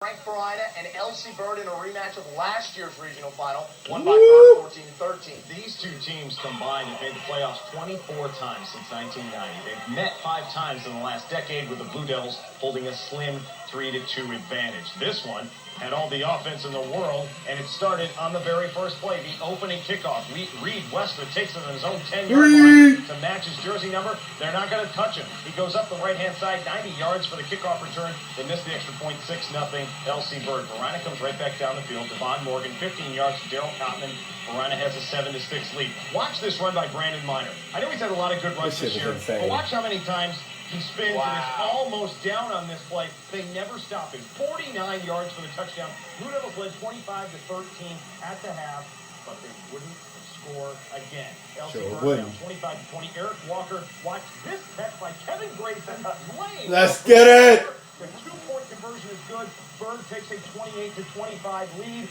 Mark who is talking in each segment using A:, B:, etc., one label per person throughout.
A: Frank Barina and L.C. Bird in a rematch of last year's regional final, won by Bird 14-13.
B: These two teams combined have made the playoffs 24 times since 1990. They've met 5 times in the last decade, with the Blue Devils holding a slim 3-2 advantage. This one had all the offense in the world, and it started on the very first play, the opening kickoff. Reed Wester takes it on his own 10-yard line to match his jersey number. They're not going to touch him. He goes up the right-hand side, 90 yards for the kickoff return. They miss the extra point, 6-0. L.C. Bird. Barina comes right back down the field. Devon Morgan, 15 yards to Daryl Cotman. Barina has a 7-6 lead. Watch this run by Brandon Miner. I know he's had a lot of good runs this year, but watch how many times he spins and is almost down on this play. They never stop him. 49 yards for the touchdown. Blue Devils led 25-13 at the half, but they wouldn't score again. L.C. Bird down 25-20. Eric Walker, watch this catch by Kevin Grayson.
C: Let's get it!
B: The 2-point conversion is good. Bird takes a 28-25 lead.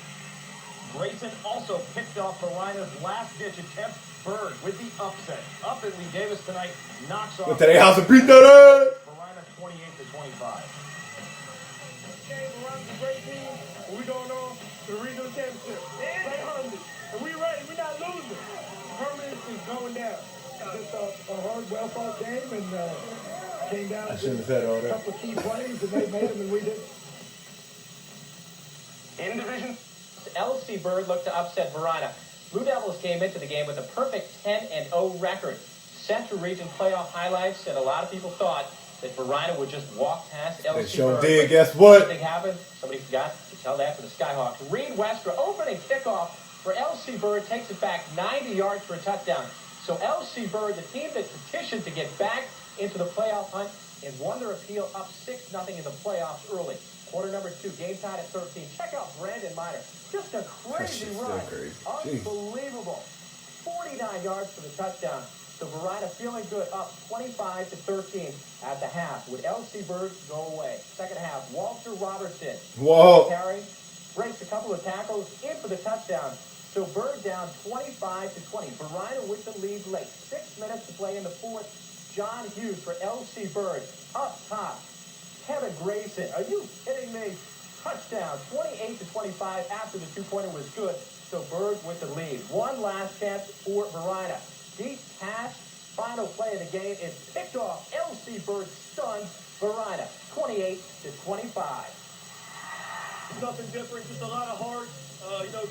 B: Grayson also picked off Barina's last-ditch attempt. Bird with the upset. Up at Lee Davis tonight, knocks off.
C: But today house and beat that up.
B: Barina 28-25.
D: Game runs a great team. We're going on to the regional championship. Play Herman. And we ready. We're not losing. Herman is going down. Just a hard, well-fought game, and came down to a couple of key plays, and they made them, and we did.
A: In division,
E: L.C. Bird looked to upset Barina. Blue Devils came into the game with a perfect 10-0 record. Central Region playoff highlights, and a lot of people thought that Barina would just walk past L.C.
C: They sure
E: Bird.
C: did. Guess what?
E: Something happened. Somebody forgot to tell that to the Skyhawks. Reed Westra, opening kickoff for L.C. Bird, takes it back 90 yards for a touchdown. So L.C. Bird, the team that petitioned to get back into the playoff hunt, and won their appeal up 6-0 in the playoffs early. Quarter number 2, game tied at 13. Check out Brandon Miner. Just a crazy run. Unbelievable. 49 yards for the touchdown. So Barina feeling good, up 25-13 at the half. Would L.C. Bird go away? Second half, Walter Robertson. Carry, breaks a couple of tackles, in for the touchdown. So Bird down 25-20. Barina with the lead late. 6 minutes to play in the fourth. John Hughes for L.C. Bird. Up top, Kevin Grayson. Are you kidding me? Touchdown, 28-25 after the 2-pointer was good. So Bird with the lead. One last chance for Barina. Deep pass, final play of the game is picked off. L.C. Bird stuns Barina, 28-25.
D: Nothing different, just a lot of heart.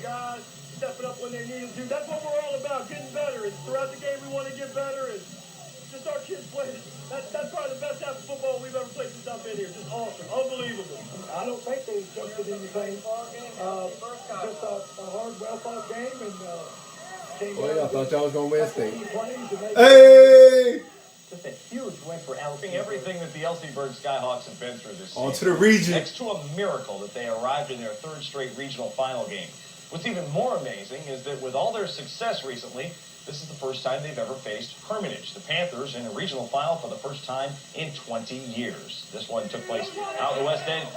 D: Guys stepping up when they need to do. That's what we're all about, getting better. And throughout the game, we want to get better. And just our kids play. That's probably the best half of football we've ever played since I've been here. Just awesome. Unbelievable. I don't think they adjusted anything. Just a hard, well-fought game. And
C: I thought y'all was going to win state.
E: Hey! Just a huge win for L.C.
B: Everything that the L.C. Bird Skyhawks have been through this season.
C: On to the region.
B: Next to a miracle that they arrived in their 3rd straight regional final game. What's even more amazing is that with all their success recently, this is the first time they've ever faced Hermitage, the Panthers, in a regional final for the first time in 20 years. This one took place out in the West End.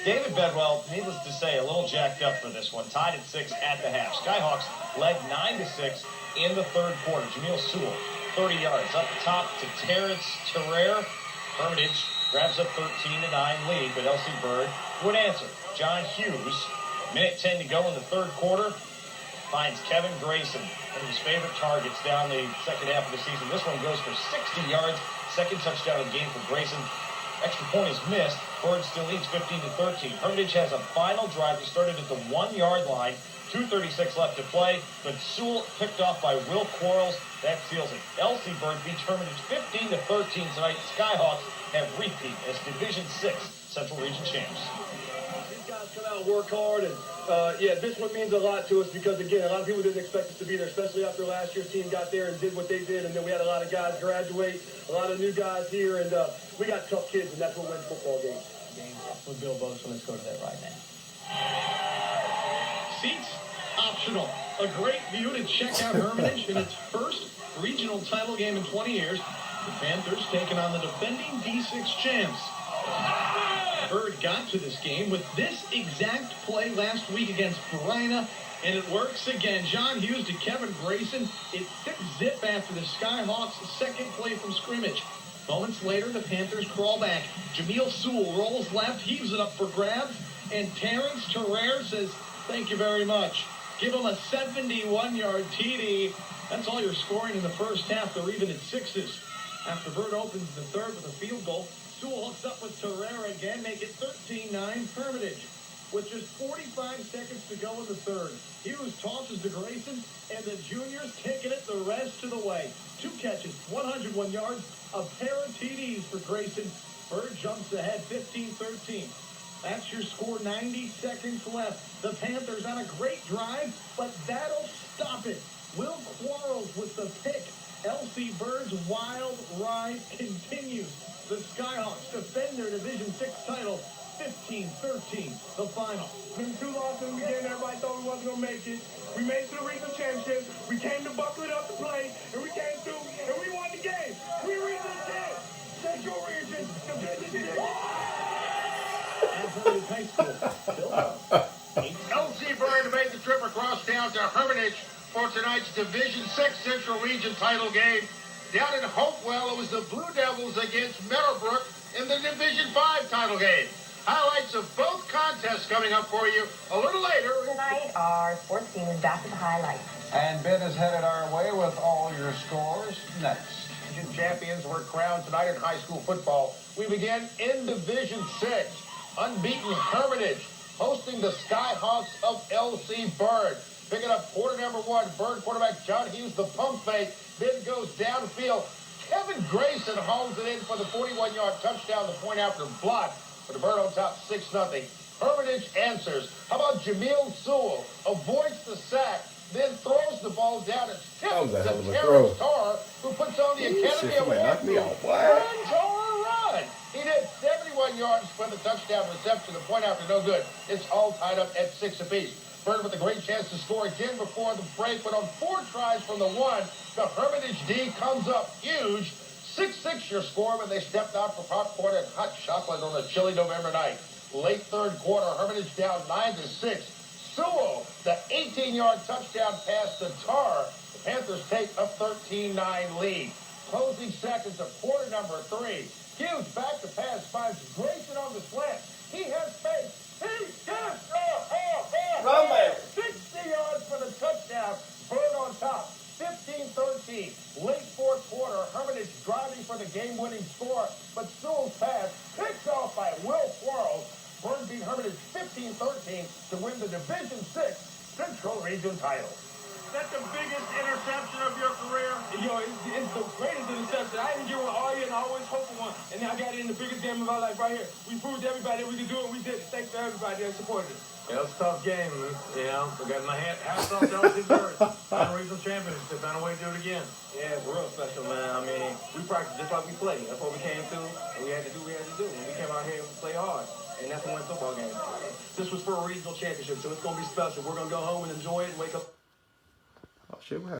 B: David Bedwell, needless to say, a little jacked up for this one, tied at 6 at the half. Skyhawks led 9-6 in the 3rd quarter. Jamil Sewell, 30 yards up the top to Terrence Terrere. Hermitage grabs a 13-9 lead, but L.C. Bird would answer. John Hughes, minute 10 to go in the 3rd quarter, finds Kevin Grayson, one of his favorite targets down the second half of the season. This one goes for 60 yards. Second touchdown of the game for Grayson. Extra point is missed. Bird still leads 15-13. Hermitage has a final drive. He started at the 1-yard line. 2:36 left to play, but Sewell picked off by Will Quarles. That seals it. L.C. Bird beats Hermitage 15-13 tonight. Skyhawks have repeat as Division 6 Central Region champs.
D: These guys come out and work hard, and this one means a lot to us because, again, a lot of people didn't expect us to be there, especially after last year's team got there and did what they did, and then we had a lot of guys graduate, a lot of new guys here, and we got tough kids, and that's what wins football games.
E: With Bill Bosa, let's go to that right now.
F: Seats optional. A great view to check out Hermitage in its first regional title game in 20 years. The Panthers taking on the defending D6 champs. Bird got to this game with this exact play last week against Barina, and it works again. John Hughes to Kevin Grayson. It 6-zip after the Skyhawks' second play from scrimmage. Moments later, the Panthers crawl back. Jamil Sewell rolls left, heaves it up for grabs, And Terrence Terrell says, thank you very much. Give him a 71-yard TD. That's all your scoring in the first half. They're even at sixes. After Bird opens the third with a field goal, Sewell hooks up with Terrell again, make it 13-9 Hermitage. With just 45 seconds to go in the third, Hughes tosses to Grayson, and the junior's taking it the rest of the way. 2 catches, 101 yards, a pair of TDs for Grayson. Bird jumps ahead 15-13. That's your score, 90 seconds left. The Panthers on a great drive, but that'll stop it. Will Quarles with the pick. L.C. Bird's wild ride continues. The Skyhawks defend their Division 6 title, 15-13, the final.
D: Been 2 losses in the game. Everybody thought we wasn't going to make it. We made it to the regional championship. We came to buckle it up to play, and we came through, and we won the game. We regional champs. Central Region, Division 6.
E: High School.
G: L.C. Bird made the trip across town to Hermitage for tonight's Division 6 Central Region title game. Down in Hopewell, it was the Blue Devils against Meadowbrook in the Division 5 title game. Highlights of both contests coming up for you a little later.
H: Tonight, our sports team is back with the highlights.
I: And Ben is headed our way with all your scores next.
G: Division champions were crowned tonight in high school football. We begin in Division 6. Unbeaten Hermitage hosting the Skyhawks of L.C. Bird. Picking up quarter number 1, Bird quarterback John Hughes, the pump fake, then goes downfield. Kevin Grayson homes it in for the 41-yard touchdown, the point after block. But the Bird on top 6-0. Hermitage answers. How about Jameel Sewell? Avoids the sack, then throws the ball down and tips to Terrence Tarr, who puts on the Academy Award. Run, Tarr, run! He did 71 yards for the touchdown reception. The point after no good. It's all tied up at 6 apiece. Bird with a great chance to score again before the break, but on 4 tries from the 1, the Hermitage D comes up huge. 6-6 your score when they stepped out for popcorn and hot chocolate on a chilly November night. Late third quarter, Hermitage down 9-6. Sewell, the 18-yard touchdown pass to Tarr. The Panthers take a 13-9 lead. Closing seconds of quarter number 3. Hughes back to pass, finds Grayson on the slant. He has space. He gets
C: Run there.
G: 60 yards for the touchdown. Bird on top. 15-13. Late fourth quarter, Hermitage driving for the game-winning score, but Sewell's pass picked off by Will Quarles. Bird beat Hermitage 15-13 to win the Division 6 Central Region title.
D: That's the biggest interception of your career.
J: Yo, it's the greatest interception. I didn't get one all year, and I always hope for one. And now I got it in the biggest game of my life right here. We proved to everybody that we could do it, and we did it. Thanks to everybody that supported us.
D: Yeah, it was a tough game. You know, we got my hats off to L.C. Bird. Final regional championship. Found a way to do it again.
J: Yeah, it's real special, man. I mean, we practiced just like we played. That's what we came to, and we had to do what we had to do. And we came out here and we played hard. And that's when we won football game. This was for a regional championship, so it's going to be special. We're going to go home and enjoy it and wake up.
C: Oh shit, what happened?